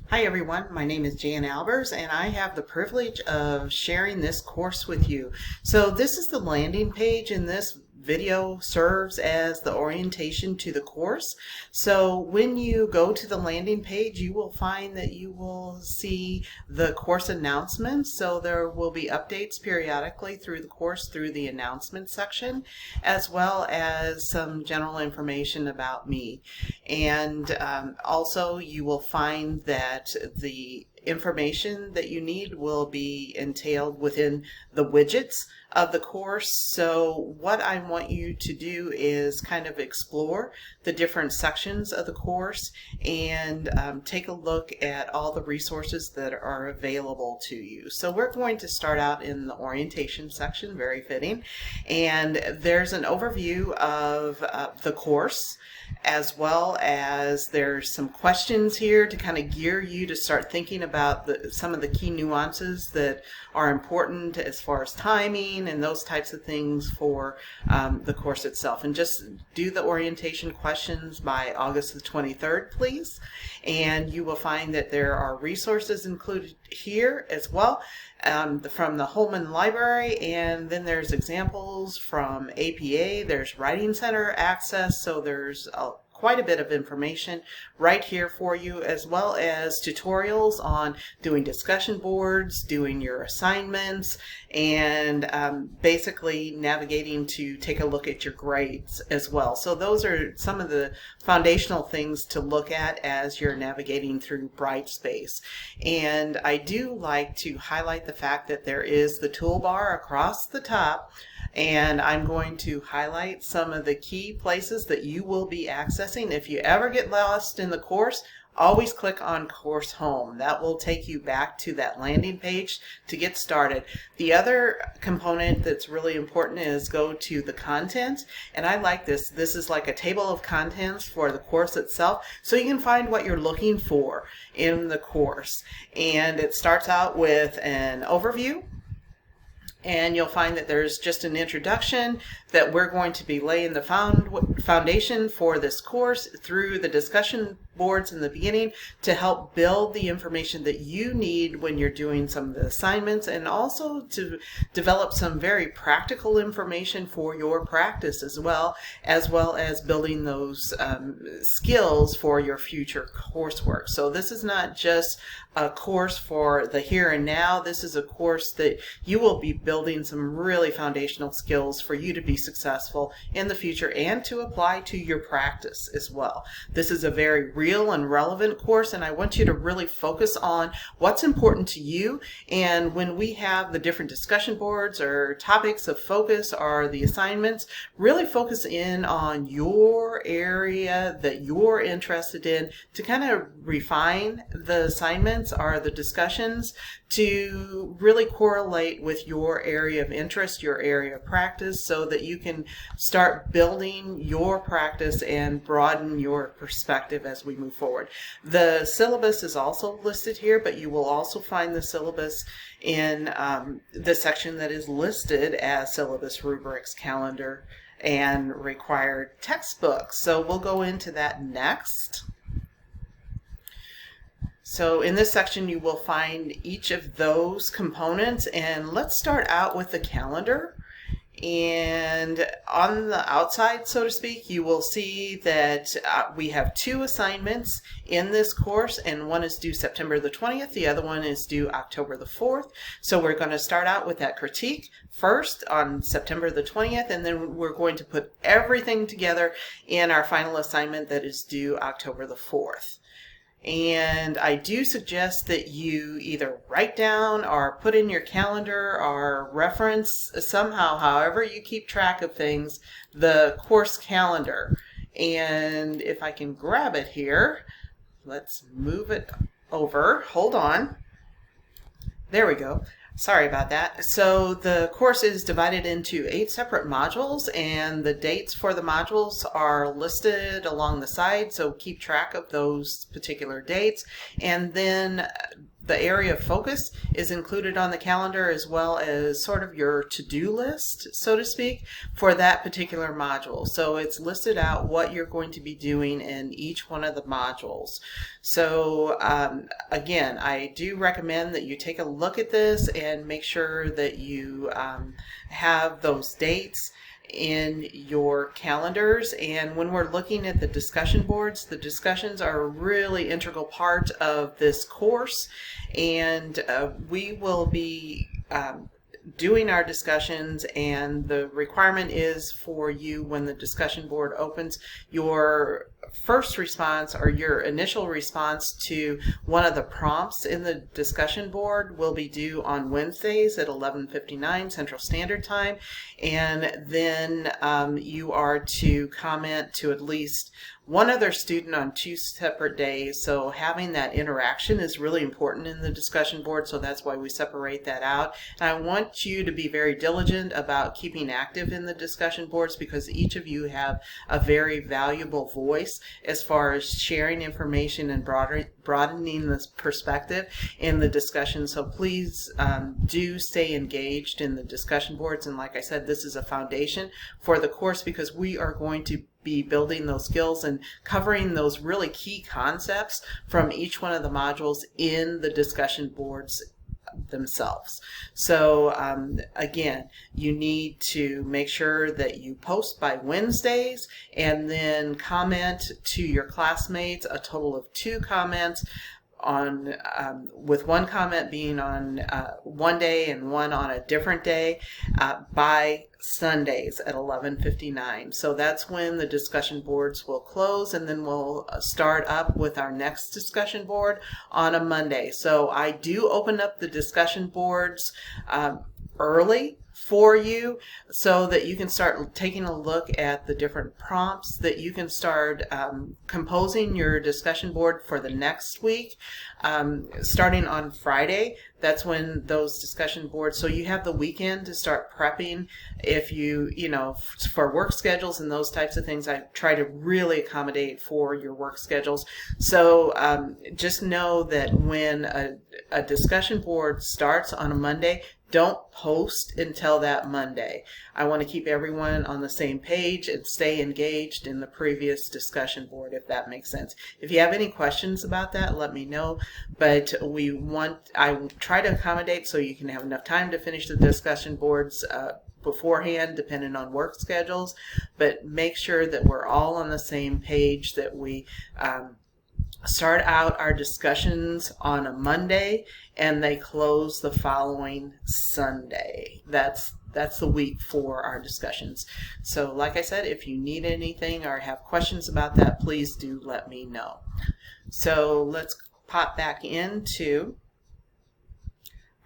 Hi everyone, my name is Jan Albers and I have the privilege of sharing this course with you. So this is the landing page, and this video serves as the orientation to the course. So when you go to the landing page, you will find that you will see the course announcements. So there will be updates periodically through the course through the announcement section, as well as some general information about me. And also you will find that the information that you need will be entailed within the widgets of the course. So what I want you to do is kind of explore the different sections of the course and take a look at all the resources that are available to you. So we're going to start out in the orientation section, very fitting, and there's an overview of the course, as well as there's some questions here to kind of gear you to start thinking about some of the key nuances that are important as far as timing and those types of things for the course itself. And just do the orientation questions by August the 23rd, please. And you will find that there are resources included here as well from the Holman Library, and then there's examples from APA, there's Writing Center access, so there's quite a bit of information right here for you, as well as tutorials on doing discussion boards, doing your assignments, and basically navigating to take a look at your grades as well. So those are some of the foundational things to look at as you're navigating through Brightspace. And I do like to highlight the fact that there is the toolbar across the top, and I'm going to highlight some of the key places that you will be accessing. If you ever get lost in the course, always click on Course Home. That will take you back to that landing page to get started. The other component that's really important is go to the content, and I like this. This is like a table of contents for the course itself, so you can find what you're looking for in the course. And it starts out with an overview, and you'll find that there's just an introduction that we're going to be laying the foundation for this course through the discussion boards in the beginning to help build the information that you need when you're doing some of the assignments, and also to develop some very practical information for your practice as well as building those skills for your future coursework. So this is not just a course for the here and now. This is a course that you will be building some really foundational skills for you to be successful in the future and to apply to your practice as well. This is a very real and relevant course, and I want you to really focus on what's important to you. And when we have the different discussion boards or topics of focus or the assignments, really focus in on your area that you're interested in to kind of refine the assignments or the discussions to really correlate with your area of interest, your area of practice, so that you can start building your practice and broaden your perspective as we move forward. The syllabus is also listed here, but you will also find the syllabus in the section that is listed as syllabus, rubrics, calendar, and required textbooks. So we'll go into that next. So in this section you will find each of those components, and let's start out with the calendar. And on the outside, so to speak, you will see that we have two assignments in this course, and one is due September the 20th, the other one is due October the 4th. So we're going to start out with that critique first on September the 20th, and then we're going to put everything together in our final assignment that is due October the 4th. And I do suggest that you either write down or put in your calendar or reference somehow, however you keep track of things, the course calendar. And if I can grab it here, let's move it over. Hold on. There we go. Sorry about that. So the course is divided into 8 separate modules, and the dates for the modules are listed along the side, so keep track of those particular dates. And then the area of focus is included on the calendar, as well as sort of your to-do list, so to speak, for that particular module. So it's listed out what you're going to be doing in each one of the modules. So again, I do recommend that you take a look at this and make sure that you have those dates in your calendars. And when we're looking at the discussion boards, the discussions are a really integral part of this course, and we will be doing our discussions, and the requirement is for you, when the discussion board opens, your first response or your initial response to one of the prompts in the discussion board will be due on Wednesdays at 11:59 Central Standard Time, and then you are to comment to at least one other student on 2 separate days. So having that interaction is really important in the discussion board, so that's why we separate that out. And I want you to be very diligent about keeping active in the discussion boards, because each of you have a very valuable voice as far as sharing information and broadening this perspective in the discussion. So please do stay engaged in the discussion boards. And like I said, this is a foundation for the course, because we are going to be building those skills and covering those really key concepts from each one of the modules in the discussion boards themselves. So again, you need to make sure that you post by Wednesdays, and then comment to your classmates, a total of 2 comments on with 1 comment being on one day and 1 on a different day by Sundays at 11:59. So that's when the discussion boards will close, and then we'll start up with our next discussion board on a Monday. So I do open up the discussion boards early for you, so that you can start taking a look at the different prompts, that you can start composing your discussion board for the next week, starting on Friday. That's when those discussion boards, so you have the weekend to start prepping. If you know, for work schedules and those types of things, I try to really accommodate for your work schedules. So just know that when a discussion board starts on a Monday, don't post until that Monday. I want to keep everyone on the same page and stay engaged in the previous discussion board, if that makes sense. If you have any questions about that, let me know. But I try to accommodate so you can have enough time to finish the discussion boards beforehand, depending on work schedules. But make sure that we're all on the same page, that we start out our discussions on a Monday and they close the following Sunday. That's the week for our discussions. So like I said, if you need anything or have questions about that, please do let me know. So let's pop back into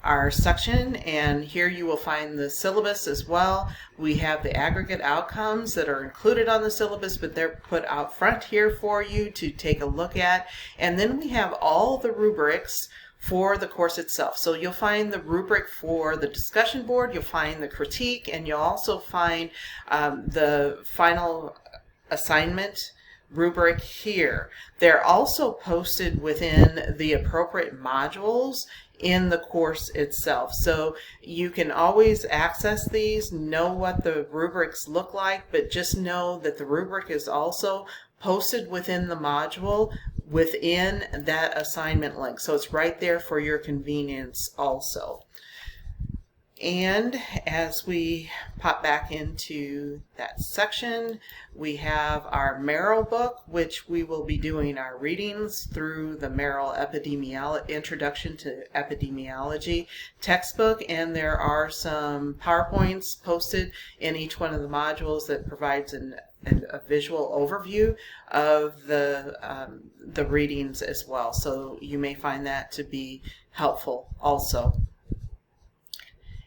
our section, and here you will find the syllabus as well. We have the aggregate outcomes that are included on the syllabus, but they're put out front here for you to take a look at. And then we have all the rubrics for the course itself. So you'll find the rubric for the discussion board, you'll find the critique, and you'll also find the final assignment rubric here. They're also posted within the appropriate modules in the course itself. So you can always access these, know what the rubrics look like, but just know that the rubric is also posted within the module within that assignment link. So it's right there for your convenience also. And as we pop back into that section, we have our Merrill book, which we will be doing our readings through the Merrill Introduction to Epidemiology textbook. And there are some PowerPoints posted in each one of the modules that provides a visual overview of the readings as well. So you may find that to be helpful also.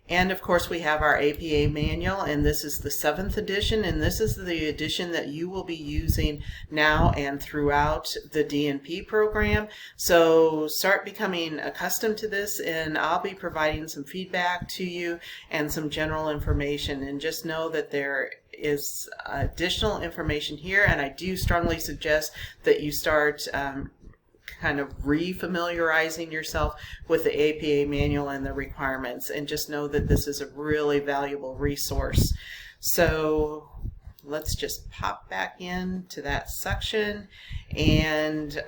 And of course we have our APA manual, and this is the 7th edition, and this is the edition that you will be using now and throughout the DNP program. So start becoming accustomed to this, and I'll be providing some feedback to you and some general information. And just know that there is additional information here, and I do strongly suggest that you start kind of re-familiarizing yourself with the APA manual and the requirements, and just know that this is a really valuable resource. So let's just pop back into that section, and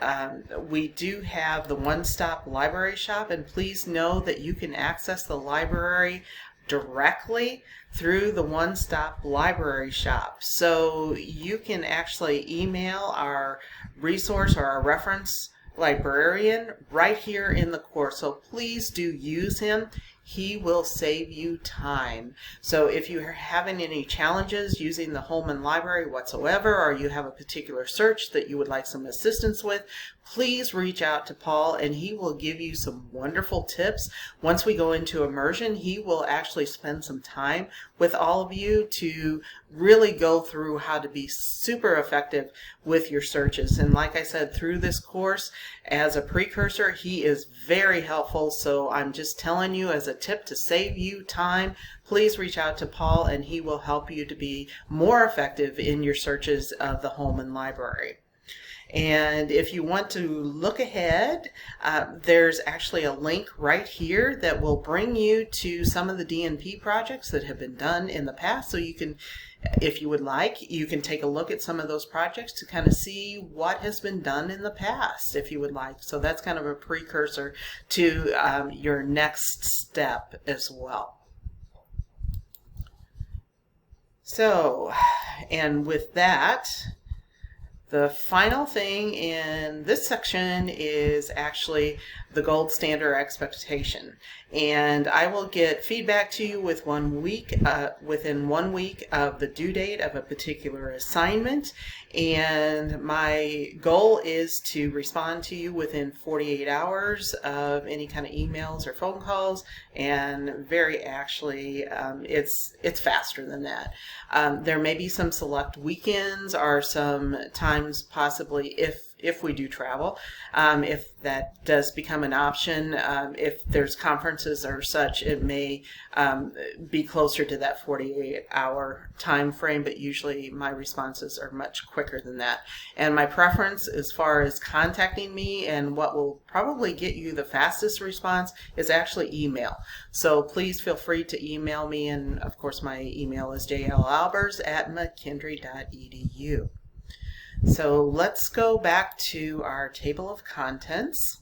we do have the one-stop library shop, and please know that you can access the library directly through the one-stop library shop. So you can actually email our resource or our reference librarian right here in the course. So please do use him. He will save you time. So if you're having any challenges using the Holman Library whatsoever, or you have a particular search that you would like some assistance with, please reach out to Paul and he will give you some wonderful tips. Once we go into immersion, he will actually spend some time with all of you to really go through how to be super effective with your searches. And like I said, through this course, as a precursor, he is very helpful. So I'm just telling you as a tip to save you time, please reach out to Paul and he will help you to be more effective in your searches of the Holman Library. And if you want to look ahead, there's actually a link right here that will bring you to some of the DNP projects that have been done in the past. So you can, if you would like, you can take a look at some of those projects to kind of see what has been done in the past, if you would like. So that's kind of a precursor to your next step as well. So, and with that, the final thing in this section is actually the gold standard expectation. And I will get feedback to you with within 1 week of the due date of a particular assignment. And my goal is to respond to you within 48 hours of any kind of emails or phone calls. And very actually, it's faster than that. There may be some select weekends or some times possibly if we do travel, if that does become an option. If there's conferences or such, it may be closer to that 48-hour time frame, but usually my responses are much quicker than that. And my preference as far as contacting me and what will probably get you the fastest response is actually email. So please feel free to email me, and of course my email is jlalbers@mckendree.edu. So let's go back to our table of contents.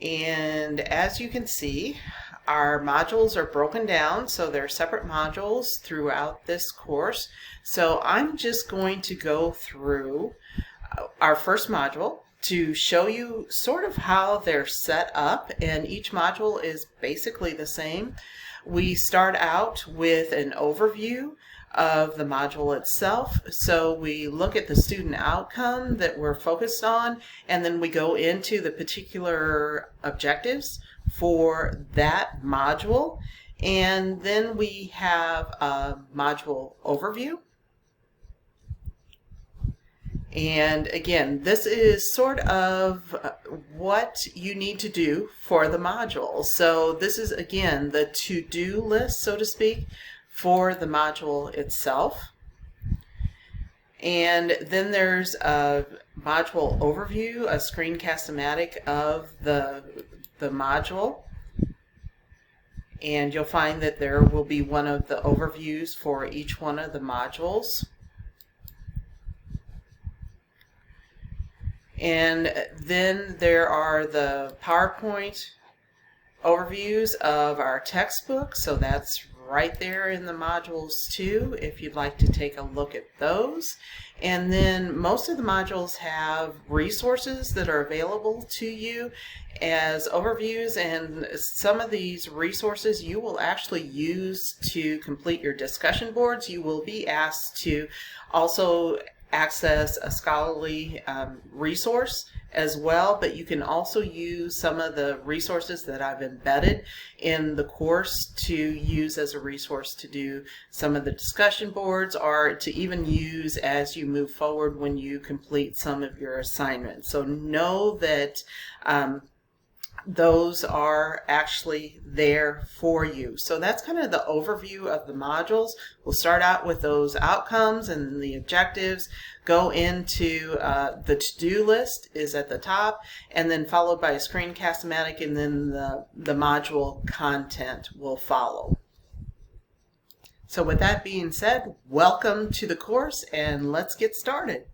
And as you can see, our modules are broken down, so they're separate modules throughout this course. So I'm just going to go through our first module to show you sort of how they're set up, and each module is basically the same. We start out with an overview of the module itself. So we look at the student outcome that we're focused on, and then we go into the particular objectives for that module. And then we have a module overview. And again, this is sort of what you need to do for the module. So this is, again, the to-do list, so to speak, for the module itself. And then there's a module overview, a screencast-o-matic of the module. And you'll find that there will be one of the overviews for each one of the modules. And then there are the PowerPoint overviews of our textbook. So that's right there in the modules too, if you'd like to take a look at those. And then most of the modules have resources that are available to you as overviews, and some of these resources you will actually use to complete your discussion boards. You will be asked to also access a scholarly resource as well, but you can also use some of the resources that I've embedded in the course to use as a resource to do some of the discussion boards, or to even use as you move forward when you complete some of your assignments. So know that those are actually there for you. So that's kind of the overview of the modules. We'll start out with those outcomes and the objectives, go into the to-do list is at the top, and then followed by a screencast-o-matic, and then the module content will follow. So with that being said, welcome to the course, and let's get started.